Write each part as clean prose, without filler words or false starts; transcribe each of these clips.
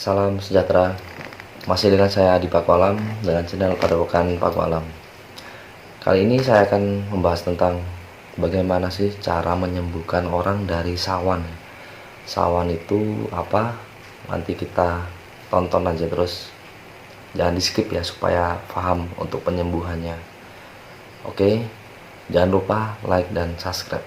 Salam sejahtera. Masih dengan saya Adi Pakualam dengan channel Padepokan Pakualam. Kali ini saya akan membahas tentang bagaimana sih cara menyembuhkan orang dari sawan. Sawan itu apa? Nanti kita tonton aja terus. Jangan di skip ya supaya paham untuk penyembuhannya. Oke, jangan lupa like dan subscribe.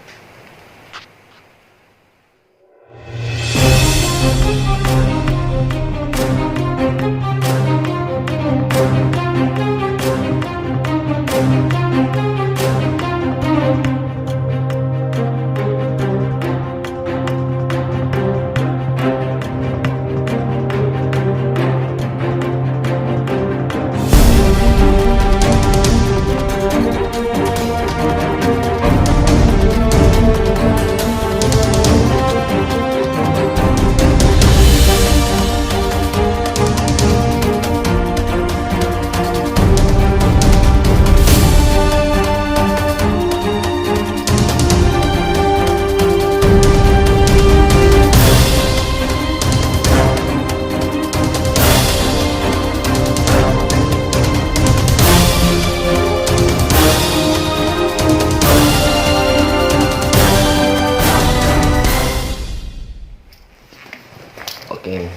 Oke,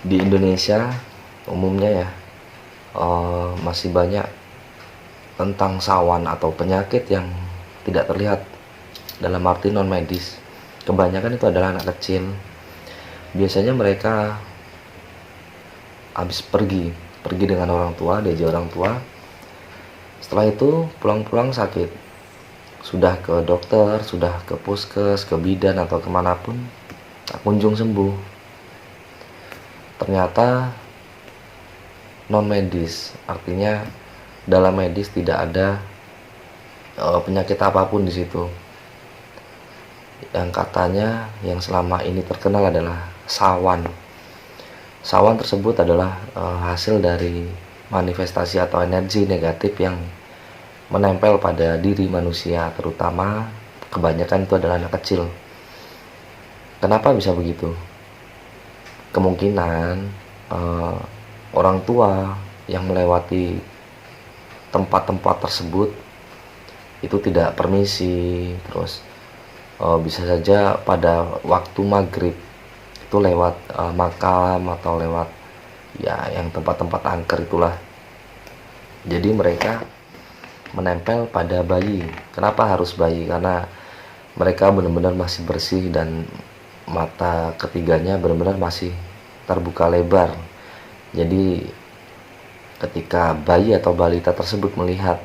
di Indonesia umumnya ya masih banyak tentang sawan atau penyakit yang tidak terlihat dalam arti non medis. Kebanyakan itu adalah anak kecil. Biasanya mereka habis pergi dengan orang tua, diajak orang tua. Setelah itu pulang-pulang sakit, sudah ke dokter, sudah ke puskes, ke bidan atau kemanapun, tak kunjung sembuh. Ternyata non medis, artinya dalam medis tidak ada penyakit apapun di situ. Yang katanya yang selama ini terkenal adalah sawan. Sawan tersebut adalah hasil dari manifestasi atau energi negatif yang menempel pada diri manusia, terutama kebanyakan itu adalah anak kecil. Kenapa bisa begitu? Kemungkinan orang tua yang melewati tempat-tempat tersebut itu tidak permisi, terus bisa saja pada waktu maghrib itu lewat makam atau lewat ya yang tempat-tempat angker itulah. Jadi mereka menempel pada bayi. Kenapa harus bayi? Karena mereka benar-benar masih bersih dan mata ketiganya benar-benar masih terbuka lebar. Jadi ketika bayi atau balita tersebut melihat,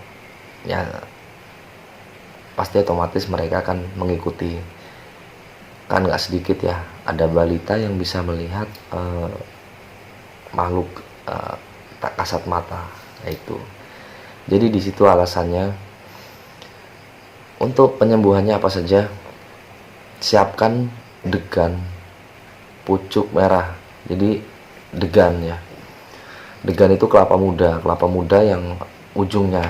ya pasti otomatis mereka akan mengikuti. Kan nggak sedikit ya, ada balita yang bisa melihat makhluk tak kasat mata, yaitu. Jadi di situ alasannya. Untuk penyembuhannya apa saja? Siapkan degan pucuk merah. Jadi degan ya, degan itu kelapa muda yang ujungnya.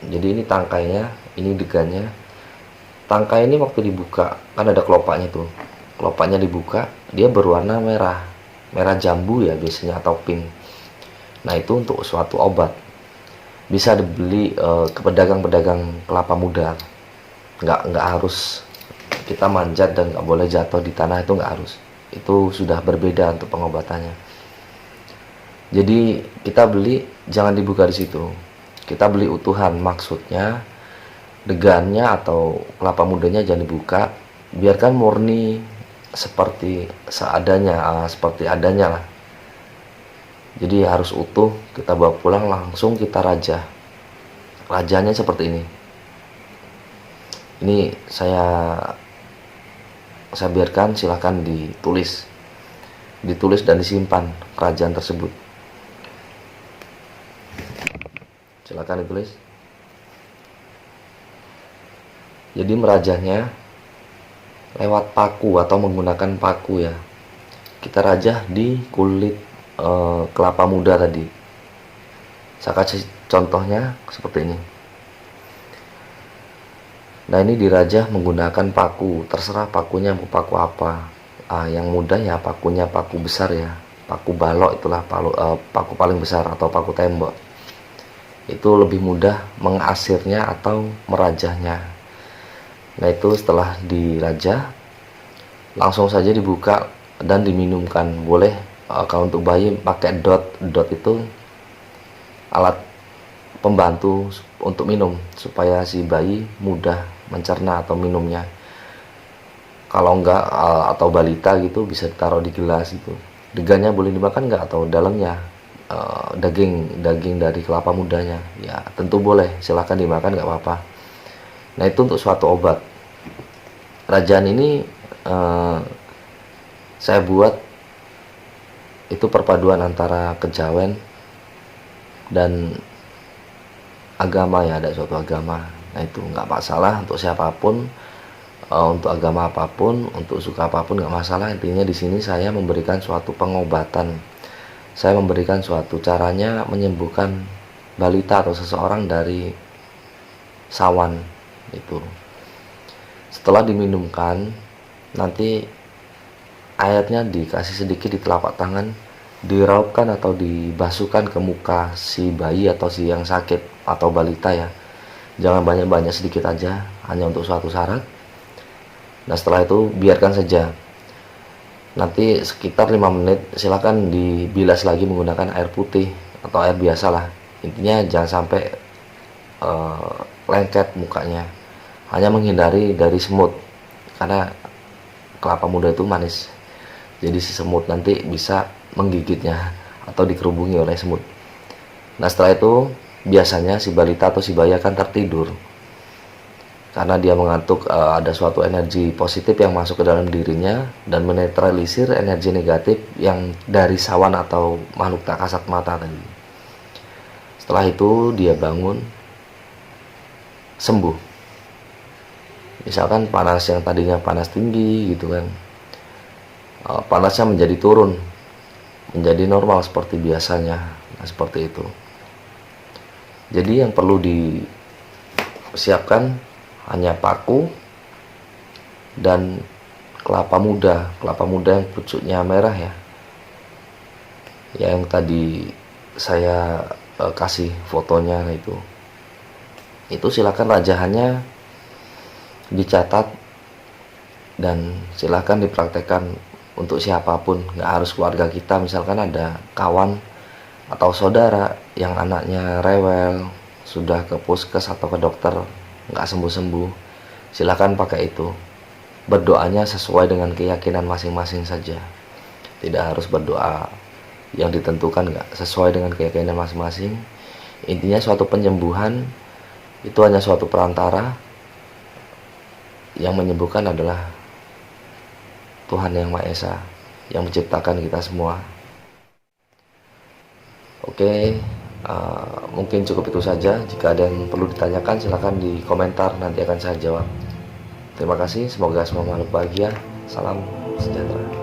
Jadi ini tangkainya, ini degannya. Tangkai ini waktu dibuka kan ada kelopaknya tuh, kelopaknya dibuka, dia berwarna merah, merah jambu ya biasanya atau pink. Nah itu untuk suatu obat, bisa dibeli ke pedagang-pedagang kelapa muda. Nggak harus kita manjat dan nggak boleh jatuh di tanah, itu nggak harus. Itu sudah berbeda untuk pengobatannya. Jadi kita beli jangan dibuka di situ, kita beli utuhan. Maksudnya degannya atau kelapa mudanya jangan dibuka, biarkan murni seperti seadanya, seperti adanya lah. Jadi harus utuh, kita bawa pulang langsung kita rajah. Rajanya seperti ini. Ini saya biarkan, silahkan ditulis dan disimpan kerajaan tersebut. Silahkan ditulis. Jadi merajahnya lewat paku atau menggunakan paku ya. Kita rajah di kulit kelapa muda tadi. Saya kasih contohnya seperti ini. Nah ini dirajah menggunakan paku, terserah pakunya mau paku apa. Yang mudah ya pakunya paku besar ya, paku balok, itulah paku paling besar atau paku tembok. Itu lebih mudah mengasirnya atau merajahnya. Nah, itu setelah dirajah langsung saja dibuka dan diminumkan. Boleh kalau untuk bayi pakai dot itu alat pembantu untuk minum supaya si bayi mudah mencerna atau minumnya. Kalau enggak atau balita gitu bisa ditaruh di gelas itu. Degannya boleh dimakan enggak, atau dalamnya daging dari kelapa mudanya ya tentu boleh, silahkan dimakan, nggak apa-apa. Nah, itu untuk suatu obat. Rajaan ini saya buat itu perpaduan antara kejawen dan agama ya, ada suatu agama. Nah, itu nggak masalah untuk siapapun, untuk agama apapun, untuk suka apapun nggak masalah. Intinya di sini saya memberikan suatu pengobatan, saya memberikan suatu caranya menyembuhkan balita atau seseorang dari sawan itu. Setelah diminumkan, nanti airnya dikasih sedikit di telapak tangan, diraupkan atau dibasuhkan ke muka si bayi atau si yang sakit atau balita ya. Jangan banyak-banyak, sedikit aja, hanya untuk suatu syarat. Nah, setelah itu biarkan saja. Nanti sekitar 5 menit silahkan dibilas lagi menggunakan air putih atau air biasa lah. Intinya jangan sampai lengket mukanya, hanya menghindari dari semut, karena kelapa muda itu manis, jadi si semut nanti bisa menggigitnya atau dikerubungi oleh semut. Nah, setelah itu biasanya si balita atau si bayi akan tertidur karena dia mengantuk. Ada suatu energi positif yang masuk ke dalam dirinya dan menetralisir energi negatif yang dari sawan atau makhluk tak kasat mata tadi. Setelah itu dia bangun, sembuh. Misalkan panas yang tadinya panas tinggi gitu kan, panasnya menjadi turun, menjadi normal seperti biasanya. Nah, seperti itu. Jadi yang perlu disiapkan hanya paku dan kelapa muda yang pucuknya merah ya, yang tadi saya kasih fotonya. Nah, itu silakan rajahannya dicatat dan silakan dipraktekkan untuk siapapun, nggak harus keluarga kita. Misalkan ada kawan atau saudara yang anaknya rewel, sudah ke puskes atau ke dokter nggak sembuh-sembuh, silakan pakai itu. Berdoanya sesuai dengan keyakinan masing-masing saja, tidak harus berdoa yang ditentukan, nggak sesuai dengan keyakinan masing-masing. Intinya suatu penyembuhan itu hanya suatu perantara, yang menyembuhkan adalah Tuhan Yang Maha Esa yang menciptakan kita semua. Oke, mungkin cukup itu saja. Jika ada yang perlu ditanyakan silahkan di komentar, nanti akan saya jawab. Terima kasih, semoga semua makhluk bahagia. Salam sejahtera.